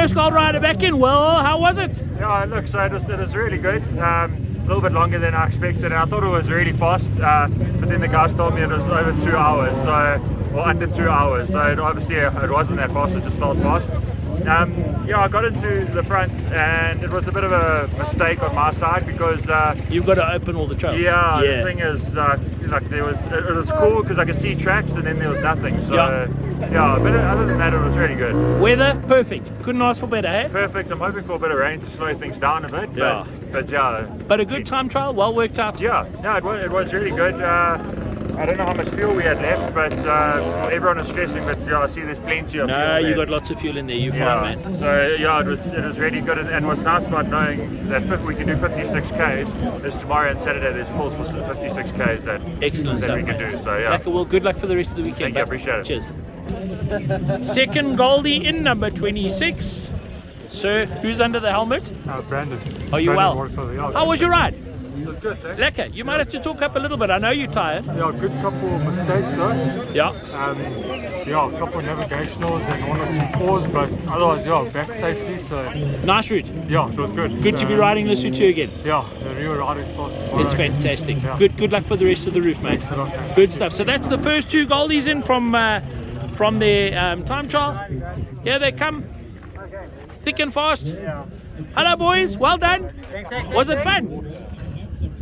First gold rider back in. Well, how was it? Yeah, look, so it was really good. A little bit longer than I expected. I thought it was really fast, but then the guys told me it was over 2 hours, or under 2 hours. So obviously it wasn't that fast. It just felt fast. I got into the front, and it was a bit of a mistake on my side because you've got to open all the trails. Yeah. The thing is, like there was, it was cool because I could see tracks, and then there was nothing. So but other than that, it was really good. Weather perfect. Couldn't ask for better, eh? Perfect. I'm hoping for a bit of rain to slow things down a bit. But But a good time trial, well worked out. Yeah, no, it was really good. I don't know how much fuel we had left, but everyone was stressing. But I see there's plenty of fuel. No, you there. got lots of fuel in there. You're fine, man. So it was really good. And what's nice about knowing that we can do 56 Ks is tomorrow and Saturday there's pulls for 56 Ks that Excellent that stuff, we can mate. do. So yeah. Well, good luck for the rest of the weekend. Thank you, I appreciate it. Cheers. Second Goldie in number 26. Sir, who's under the helmet? Brandon. Are you Brandon well? Wartell, How was your ride? It was good, thanks. Lekker. You might have to talk up a little bit. I know you're tired. Yeah, good couple of mistakes though. Yeah. A couple of navigationals and 1 or 2 fours, but otherwise, back safely. So Nice route. yeah, it was good. Good to be riding Lesotho again. Yeah, the Rio riding starts tomorrow. It's fantastic. Yeah. Good luck for the rest of the roof, mate. Thanks a lot, thanks. Good stuff. So that's the first 2 Goldies in from their time trial. Here they come. Thick and fast. Hello, boys. Well done. Was it fun?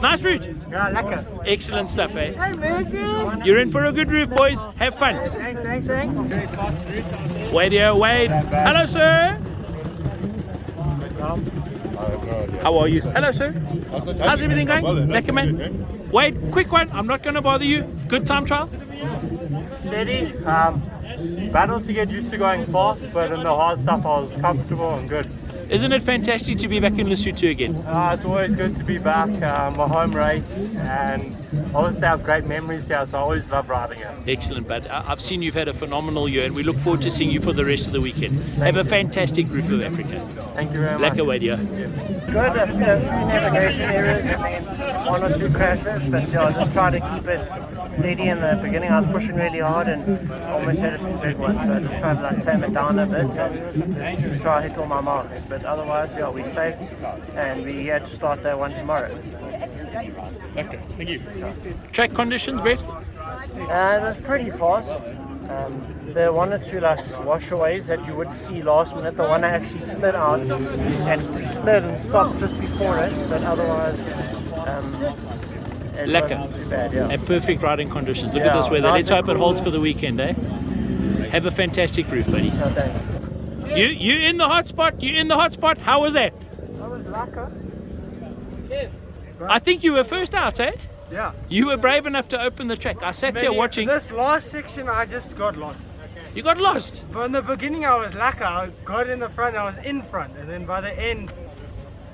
Nice route. Yeah, lekker. Excellent stuff, eh? Hey, Mercy. You're in for a good roof, boys. Have fun. Thanks. Wade here, Wade. Hello, sir. How are you? Hello, sir. How's everything going? Lekker, man. Wade, quick one. I'm not going to bother you. Good time trial? Steady. Battles to get used to going fast, but in the hard stuff I was comfortable and good. Isn't it fantastic to be back in Lesotho again? It's always good to be back. My home race, and obviously I have great memories here, so I always love riding here. Excellent, bud. I've seen you've had a phenomenal year, and we look forward to seeing you for the rest of the weekend. Have a fantastic Roof of Africa. Thank you very much. Lekker, Wade. Good. A few navigation errors and then 1 or 2 crashes, but I just try to keep it steady in the beginning. I was pushing really hard and almost had a few big ones, so I just tried to tame it down a bit and just try to hit all my marks. But otherwise, we safe, and we had to start that one tomorrow. Okay. Thank you. Track conditions, Brett? It was pretty fast. There are 1 or 2 washaways that you would see last minute. The one I actually slid out and stopped just before it, but otherwise it wasn't too bad. Yeah. And perfect riding conditions. Look at this weather. Nice Let's hope and it holds cool. for the weekend, eh? Have a fantastic roof, buddy. No, thanks. You in the hot spot? You in the hot spot? How was that? I was lekker. I think you were first out, eh? Yeah. You were brave enough to open the track. I sat here watching. This last section, I just got lost. You got lost. But in the beginning, I was lekker. I got in the front, I was in front. And then by the end,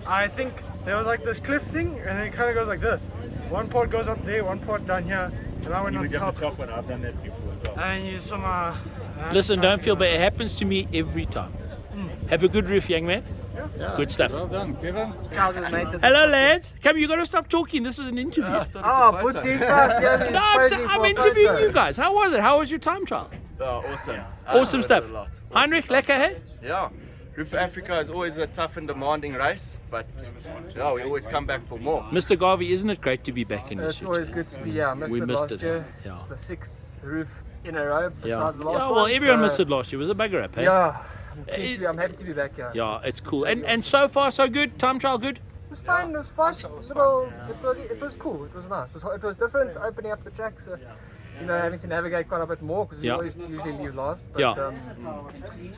I think there was like this cliff thing, and then it kind of goes like this. One part goes up there, one part down here, and I went on top. one. I've done that before as well. And you saw my... Listen, don't feel bad. It happens to me every time. Have a good roof, young man. Good stuff. Well done, Kevin. Hello, lads. Come, you got to stop talking. This is an interview. Oh, put in front. No, I'm interviewing you guys. How was it? How was your time trial? Awesome. Awesome stuff. A lot. Heinrich, lekker, hey? Yeah. Roof of Africa is always a tough and demanding race, but we always come back for more. Mr. Garvey, isn't it great to be back in It's Lesotho? always good to be. I missed We it missed last it, year. yeah. It's the 6th roof in a row Yeah. besides the last one. Well, everyone so, missed it last year. It was a bugger up, hey? Yeah, I'm happy to be back here. Yeah, it's cool. And so far, so good? Time trial good? It was fun. It was fast. It was cool. It was nice. It was different. Opening up the track. So, having to navigate quite a bit more because we always usually leave last. But,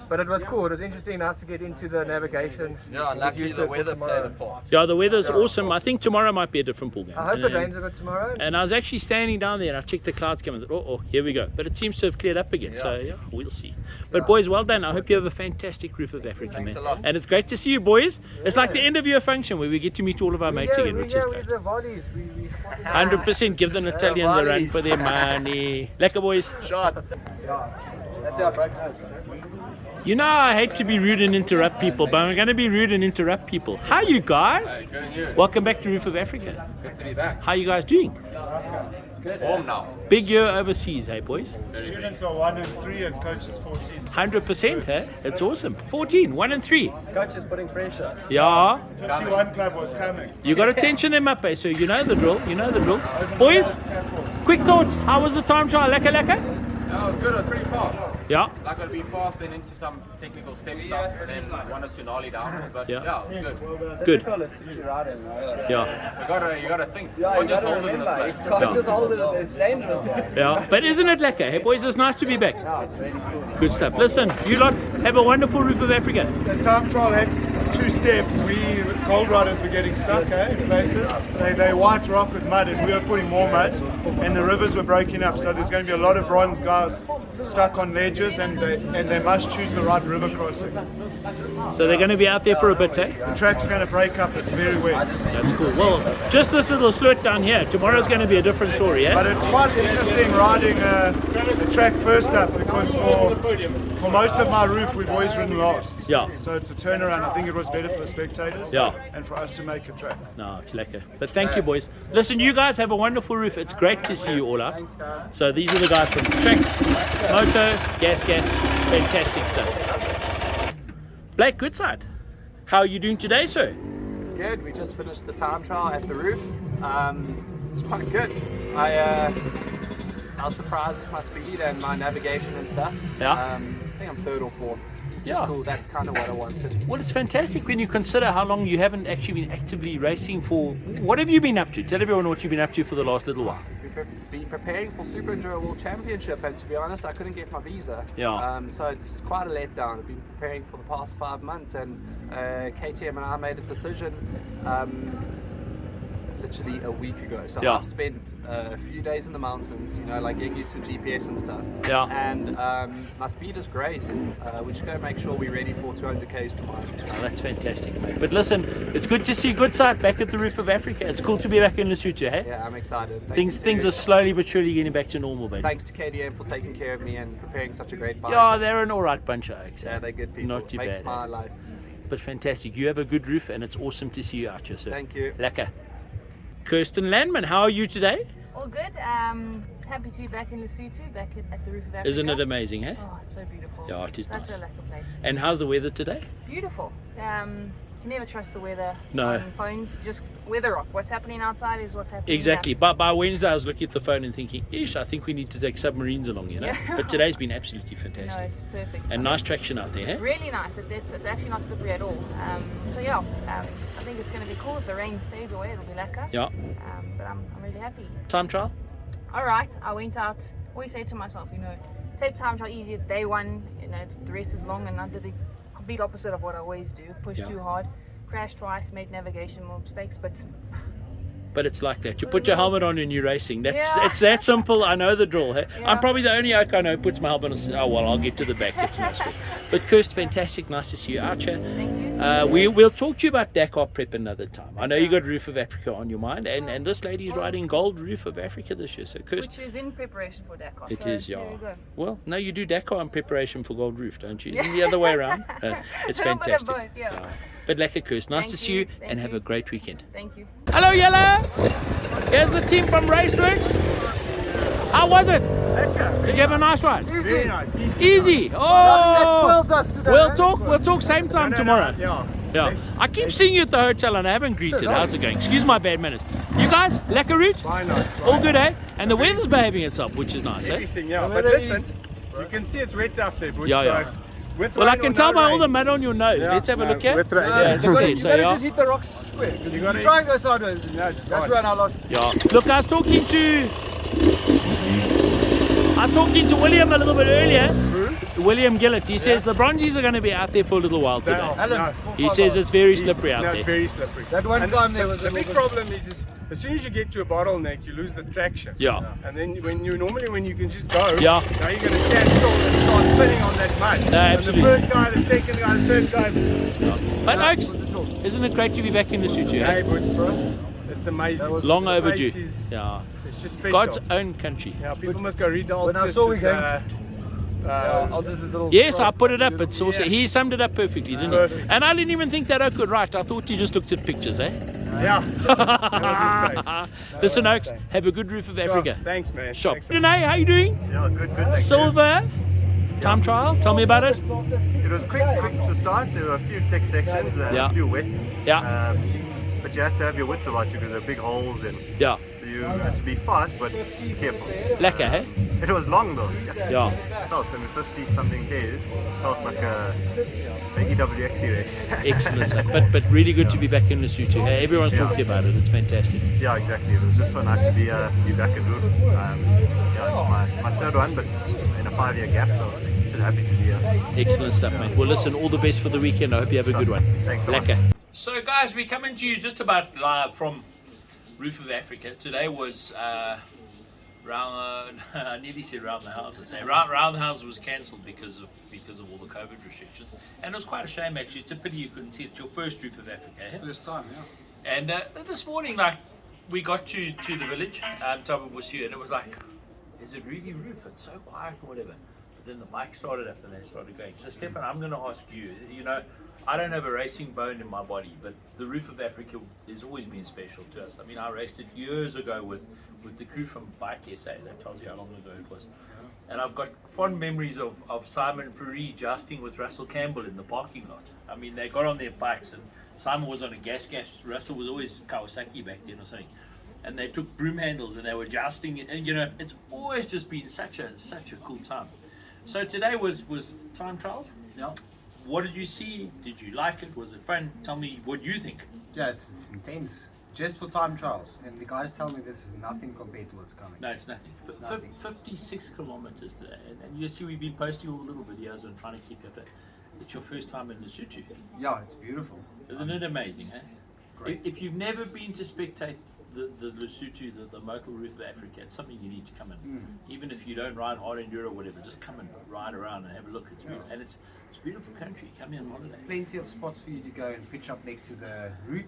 but it was cool. It was interesting. Nice to get into the navigation. Yeah, and luckily the weather played a part. Yeah, the weather's awesome. I think tomorrow might be a different ball game. I hope it rains a bit tomorrow. And I was actually standing down there and I checked the clouds coming. Oh, here we go. But it seems to have cleared up again. So, yeah, we'll see. But, boys, well done. I hope you have a fantastic Roof of Africa, Thanks man. a lot. And it's great to see you, boys. It's like the end of your function where we get to meet all of our mates again, which is great. The volleys. We 100% give the Italians a run for their money. Lekker, boys. Shot. That's our breakfast. You know, I hate to be rude and interrupt people, but I'm going to be rude and interrupt people. How you guys? Welcome back to Roof of Africa. Good to be back. How you guys doing? Home now. Big year overseas, hey boys? Students are 1 and 3 and coaches 14. 100%, hey? It's awesome. 14, 1 and 3. Coach is putting pressure. Yeah. 51 club was coming. You got to tension them up, eh? So you know the drill. You know the drill. Boys, quick thoughts. How was the time trial? Lekker, lekker? No, it was good. It was pretty fast. Yeah. Like it'll be fast and into some technical step stuff, and then 1 or 2 gnarly down. But yeah, it was good. Good. You gotta think. You Yeah, can't you just gotta hold it in this remember, place. you can't just hold it, it's dangerous. Yeah. But isn't it lekker? Hey boys, it's nice to be back. Yeah, it's really cool. Good stuff. Listen, you lot have a wonderful Roof of Africa. The time trial had 2 steps. We gold riders were getting stuck, in places. They white rock with mud, and we were putting more mud, and the rivers were breaking up. So there's going to be a lot of bronze guys stuck on ledges, and they must choose the right river crossing. So they're going to be out there for a bit, eh? The track's going to break up. It's very wet. That's cool. Well, just this little slit down here. Tomorrow's going to be a different story, eh? But it's quite interesting riding the track first up, because for most of my roof we've always ridden last. Yeah. So it's a turnaround. I think it was better for the spectators. Yeah. And for us to make a track. No, it's lekker. But thank you, boys. Listen, you guys have a wonderful roof. It's great to see you all out. So these are the guys from Tracks, Moto, Gas, fantastic stuff. Blake Goodside, how are you doing today, sir? Good. We just finished the time trial at the roof. It's quite good. I was surprised with my speed and my navigation and stuff. Yeah. I think I'm 3rd or 4th. Which is cool. That's kind of what I wanted. Well, it's fantastic when you consider how long you haven't actually been actively racing for. What have you been up to? Tell everyone what you've been up to for the last little while. Been preparing for Super Enduro World Championship, and to be honest, I couldn't get my visa. Yeah. So it's quite a letdown. I've been preparing for the past 5 months, and KTM and I made a decision literally a week ago. So Yeah. I've spent a few days in the mountains, like getting used to GPS and stuff. Yeah. And my speed is great. We're just going to make sure we're ready for 200 Ks tomorrow. Oh, that's fantastic, mate. But listen, it's good to see Goodside back at the Roof of Africa. It's cool to be back in Lesotho, hey? Yeah, I'm excited. Things are slowly but surely getting back to normal, baby. Thanks to KDM for taking care of me and preparing such a great bike. Yeah, they're an alright bunch of oaks. Yeah, they're good people. Not too Makes bad. my life easy. But fantastic. You have a good roof, and it's awesome to see you out here, sir. Thank you. Lekker. Kirsten Landman, how are you today? All good. Happy to be back in Lesotho, back at the Roof of Africa. Isn't it amazing, eh? Oh, it's so beautiful. Yeah, it is Such nice. a lekker place. And how's the weather today? Beautiful. You can never trust the weather No. on phones. Just weather rock. What's happening outside is what's happening. Exactly. Here. But by Wednesday, I was looking at the phone and thinking, ish, I think we need to take submarines along, Yeah. But today's been absolutely No, fantastic. it's perfect. And nice traction out there, eh? Really nice. It's actually not slippery at all. So yeah, I think it's going to be cool. If the rain stays away, it'll be lekker. Yeah. But I'm really happy. Time trial? All right, I went out. Always say to myself, take time trial easy. It's day one. The rest is long, and I did the complete opposite of what I always do. Push too hard, crashed twice, made navigational mistakes. But it's like that. You put your helmet on and you're racing. Yeah. It's that simple. I know the drill. Hey? Yeah. I'm probably the only oak I know who puts my helmet on and says, oh, well, I'll get to the back. It's nice. But Kirst, fantastic. Nice to see you out here. Thank you. We'll talk to you about Dakar prep another time. I know you got Roof of Africa on your mind. And this lady is riding gold Roof of Africa this year. So Kirst, Which is in preparation for Dakar. it so is, there yeah. we go. Well, no, you do Dakar in preparation for Gold Roof, don't you? Isn't the other way around? It's A little bit of fantastic. both, yeah. But lekker Kirst, nice Thank to see you, you thank and have you. a great weekend. Thank you. Hello, Yella. Here's the team from Raceworks. How was it? Did you have a nice ride? Very nice. Easy. Oh, today, we'll talk same time tomorrow. Yeah. I keep seeing you at the hotel and I haven't greeted. How's it going? Excuse my bad manners. You guys, lekker route? All good, eh? And the weather's behaving itself, which is nice, eh? Everything, yeah. But listen, you can see it's wet out there, Butch. Yeah, yeah. So with Well, I rain can or tell no by all rain, the mud on your nose. Yeah, Let's have a no, look here. with rain, Yeah, you gotta so, hit the rocks square. You gotta Try and go sideways. That's when I lost. yeah. Look, I was talking to William a little bit earlier. William Gillett. He says the Bronzies are going to be out there for a little while today. He says it's very slippery out No, it's there. very slippery. That one And time there was the big problem is as soon as you get to a bottleneck, you lose the traction. Yeah. And then when you can just go, Yeah. now you're going to stand still and start spinning on that mud. No, absolutely. And the first guy, the second guy, the third guy. But Oaks, isn't it great to be back in the studio? Hey, Butch, bro. It's amazing. Long This overdue. place is- Yeah. It's just special. God's own country. Yeah, people must go read the When I Altus saw we is, going- Aldous' little Yes, I put it up. It's also Yes. he summed it up perfectly, didn't he? Perfect. And I didn't even think that I could write. I thought he just looked at pictures, eh? Yeah. Listen, Oaks, have a good Roof of Africa. Thanks, man. Shop. Thanks. Renee, how you doing? Yeah, good, thank you. Silver time trial. Tell me about it. It was quick to start. There were a few tech sections and Yeah. a few wets. Yeah. But you had to have your wits about you because there are big holes and Yeah. so you had to be fast but careful. Lekker, hey? It was long though. Yeah. It felt, 50 something Ks. Felt like a EWXC race. Excellent stuff. But really good to be back in Lesotho. Hey, everyone's talking about it. It's fantastic. Yeah, exactly. It was just so nice to be back at Roof. Yeah, it's my third one, but in a 5-year gap, so just happy to be here. Excellent stuff, mate. Well, listen, all the best for the weekend. I hope you have a good one. Thanks so much. Lekker. So, guys, we're coming to you just about live from Roof of Africa. Today was round. I nearly said round the houses. Round the houses was cancelled because of all the COVID restrictions, and it was quite a shame actually. It's a pity you couldn't see it. It's your first Roof of Africa. Eh? First time, yeah. And this morning, like, we got to the village, Taba was here, and it was like, is it really Roof? It's so quiet or whatever. But then the mic started up and they started going. So Stefan, I'm going to ask you, you know, I don't have a racing bone in my body, but the Roof of Africa has always been special to us. I mean, I raced it years ago with the crew from Bike SA. That tells you how long ago it was. And I've got fond memories of Simon Fourie jousting with Russell Campbell in the parking lot. I mean, they got on their bikes and Simon was on a gas. Russell was always Kawasaki back then or something. And they took broom handles and they were jousting. And you know, it's always just been such a cool time. So today was time trials. Yeah. What did you see? Did you like it? Was it fun? Tell me what you think. Yes, it's intense. Just for time trials. And the guys tell me this is nothing compared to what's coming. No, it's nothing. Nothing. 56 kilometers today. And you see we've been posting all the little videos and trying to keep you up. It's your first time in Lesotho. Yeah, it's beautiful. Isn't it amazing, eh? Great. If you've never been to spectate the Lesotho, the Motul Roof of Africa, it's something you need to come in. Even if you don't ride hard enduro or whatever, just come and ride around and have a look. It's beautiful. And it's a beautiful country. Come here on holiday. Plenty of spots for you to go and pitch up next to the route.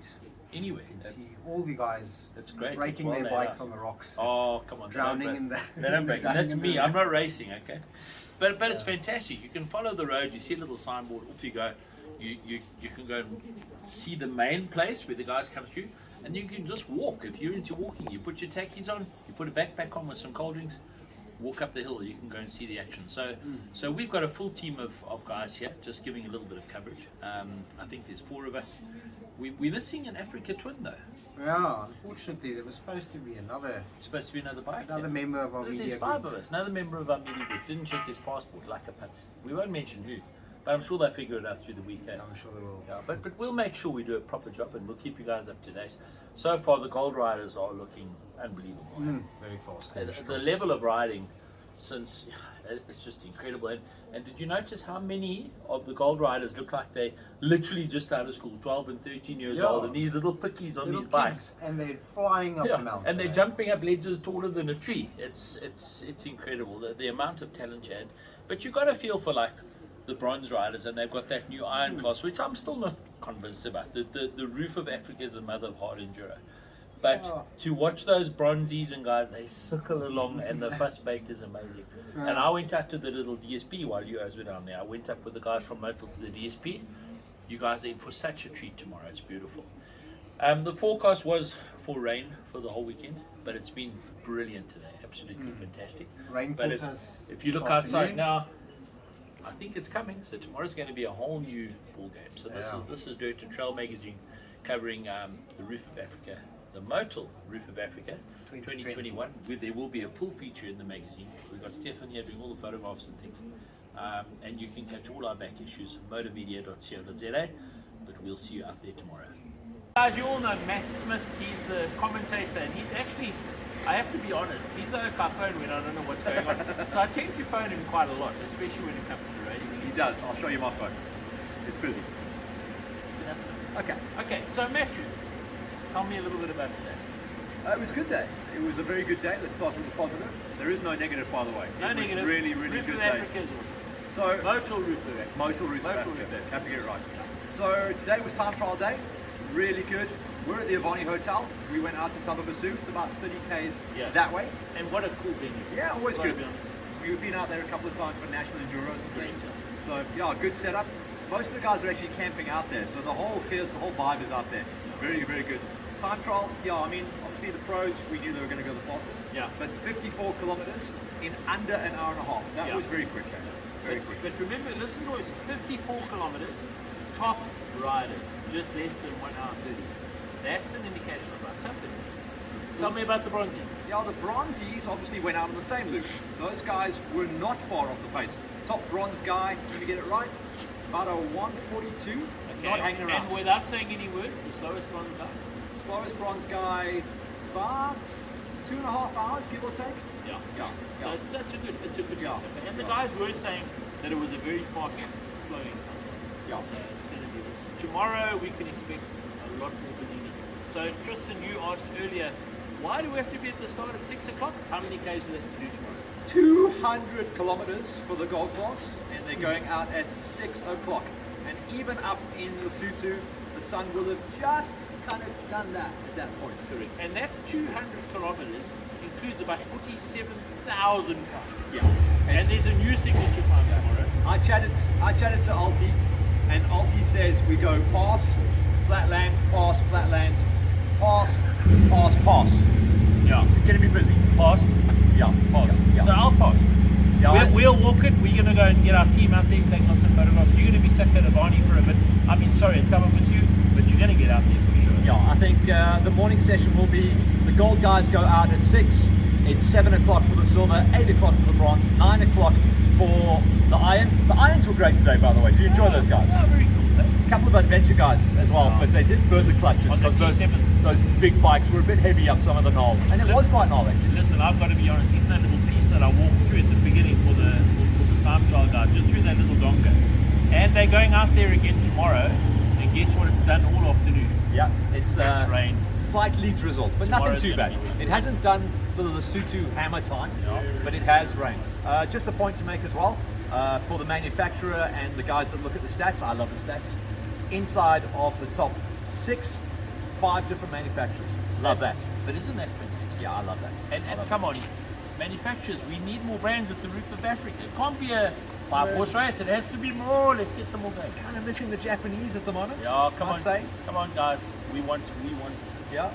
Anywhere. And see all the guys It's great. breaking It's well their laid bikes out. on the rocks. Oh, come on. Drowning in the... They don't break. drowning That's in me. the- I'm not racing, okay? But it's fantastic. You can follow the road. You see a little signboard. Off you go. You can go and see the main place where the guys come through. And you can just walk. If you're into walking, you put your tackies on. You put a backpack on with some cold drinks. Walk up the hill. You can go and see the action. So we've got a full team of guys here, just giving a little bit of coverage. I think there's 4 of us. We're missing an Africa twin though. Yeah, unfortunately there was supposed to be another bike. Another member of our media There's 5 group. of us. Another member of our media group didn't check his passport like a putz. We won't mention who, but I'm sure they'll figure it out through the weekend. I'm sure they will. Yeah, but we'll make sure we do a proper job and we'll keep you guys up to date. So far, the Gold Riders are looking unbelievable. Very fast. The level of riding, since it's just incredible. And did you notice how many of the Gold Riders look like they literally just out of school, 12 and 13 years Yeah. old, and these little pickies on Little these bikes. kids, and they're flying up the mountain. And they're jumping up ledges taller than a tree. It's incredible the amount of talent you had. But you got to feel for like the bronze riders, and they've got that new iron class, which I'm still not convinced about. The Roof of Africa is the mother of hard enduro. But to watch those bronzies and guys, they suckle along, and the fuss baked is amazing. And I went out to the little DSP while you guys were down there. I went up with the guys from Motul to the DSP. You guys are in for such a treat tomorrow. It's beautiful. The forecast was for rain for the whole weekend, but it's been brilliant today. Absolutely fantastic. Rain But caught us if you look this outside afternoon. now, I think it's coming. So tomorrow's going to be a whole new ball game. So this is Dirt and Trail magazine covering the Roof of Africa, the Motul Roof of Africa 2021. There will be a full feature in the magazine. We've got Stefan here doing all the photographs and things. And you can catch all our back issues, motormedia.co.za. But we'll see you out there tomorrow. Guys, you all know Matt Smith. He's the commentator, and he's actually, I have to be honest, he's the oak I phone when I don't know what's going on. So I tend to phone him quite a lot, especially when it comes to racing. He does. I'll show you my phone. It's busy. Okay, so Matthew, tell me a little bit about today. It was a good day. It was a very good day. Let's start with the positive. There is no negative, by the way. No it negative. was really, really Roof good of day. Africa is awesome. So Motul Roof of Africa. Motul Roof of Africa. Have to get it right. So today was time trial day. Really good. We're at the Avani Hotel. We went out to Tababasu. It's about 30 k's that way. And what a cool venue. Yeah, always Gotta good. be honest. We've been out there a couple of times for national enduros and things. So yeah, good setup. Most of the guys are actually camping out there, so the whole vibe is out there. It's very, very good. time trial, yeah, I mean, obviously the pros, we knew they were going to go the fastest. Yeah. But 54 kilometers in under an hour and a half. That was very quick. Very quick. But remember, listen to us, 54 kilometers, top riders, just less than 1 hour 30. That's an indication of how tough it is. Tell me about the bronzies. Yeah, the bronzies obviously went out on the same loop. Those guys were not far off the pace. Top bronze guy, let me get it right, about a 142, not hanging around. And without saying any word, the slowest bronze guy? Slowest bronze guy, about 2.5 hours, give or take. Yeah. Yeah. So it's a good Yeah. And the guys were saying that it was a very fast flowing. Yeah. So it's going to be this. Tomorrow we can expect a lot more busyness. So Tristan, you asked earlier, why do we have to be at the start at 6 o'clock? How many Ks do we have to do tomorrow? 200 kilometers for the gold class, and they're going out at 6 o'clock. And even up in Lesotho, the sun will have just kind of done that at that point. Correct. And that 200 kilometers includes about 47,000 cars. Yeah. And there's a new signature climb tomorrow. I chatted to Alti, and Alti says we go pass, flatland, pass, flatland, pass, pass, pass. Yeah. It's going to be busy. Pass. Yeah, pass. Yeah. So I'll pass. Yeah, we'll walk it. We're going to go and get our team out there and take lots of photographs. You're going to be stuck at Avani for a bit. I mean, sorry, at Tamavisiu, but you're going to get out there for sure. Yeah, I think the morning session will be, the gold guys go out at 6, it's 7 o'clock for the silver, 8 o'clock for the bronze, 9 o'clock for the iron. The irons were great today, by the way. Did you enjoy those guys? Oh, very cool. A couple of adventure guys as well, but they did burn the clutches because those big bikes were a bit heavy up some of the knoll, and it was quite gnarly. Listen, I've got to be honest, even that little piece that I walked through at the beginning for the time trial guys, just through that little donga, and they're going out there again tomorrow, and guess what, it's done all afternoon. Yeah, it's rained. Slightly drizzled, but Tomorrow's nothing too bad. It hasn't done the Lesotho hammer time, but it has rained. Just a point to make as well, for the manufacturer and the guys that look at the stats, I love the stats. Inside of the top 6, 5 different manufacturers. Love that. But isn't that fantastic? Yeah, I love that. And come on, manufacturers, we need more brands at the roof of Africa. It can't be a 5-horse race, it has to be more. Let's get some more brands. Kind of missing the Japanese at the moment. Yeah, come on. Say. Come on, guys. We want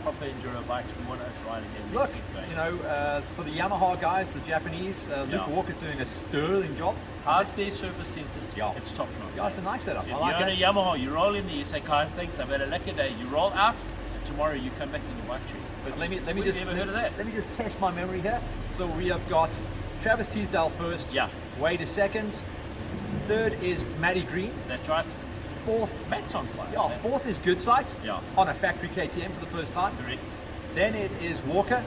proper enduro bikes. We want to try it again. Look, Let's get going. you know, for the Yamaha guys, the Japanese, Luke Walker's doing a sterling job. How's their service centre? Yeah. It's top notch. Yeah, it's a nice setup. If I like you own that. a Yamaha, you roll in there, you say, guys, thanks, I've had a lekker day. You roll out, and tomorrow you come back in the white tree. But let me just ever heard of that? Let me just test my memory here. So we have got Travis Teasdale first. Yeah. Wade is second. Third is Matty Green. That's right. Fourth, Matt's on fire. Yeah, fourth is Good Sight. Yeah. On a factory KTM for the first time. Correct. Then it is Walker.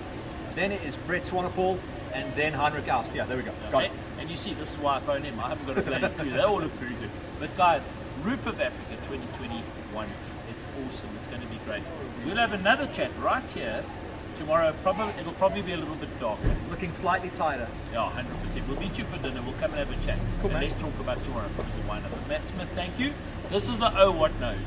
Then it is Brett Swanepoel. And then Heinrich Aust. Yeah, there we go. Got it. And you see, this is why I phoned him. I haven't got a blame to you. They all look very good. But guys, Roof of Africa 2021. It's awesome. It's going to be great. We'll have another chat right here tomorrow. It'll probably be a little bit darker. Looking slightly tighter. Yeah, 100%. We'll meet you for dinner. We'll come and have a chat. Cool, and man. let's talk about tomorrow. Matt Smith, thank you. This is the Oh What Knows.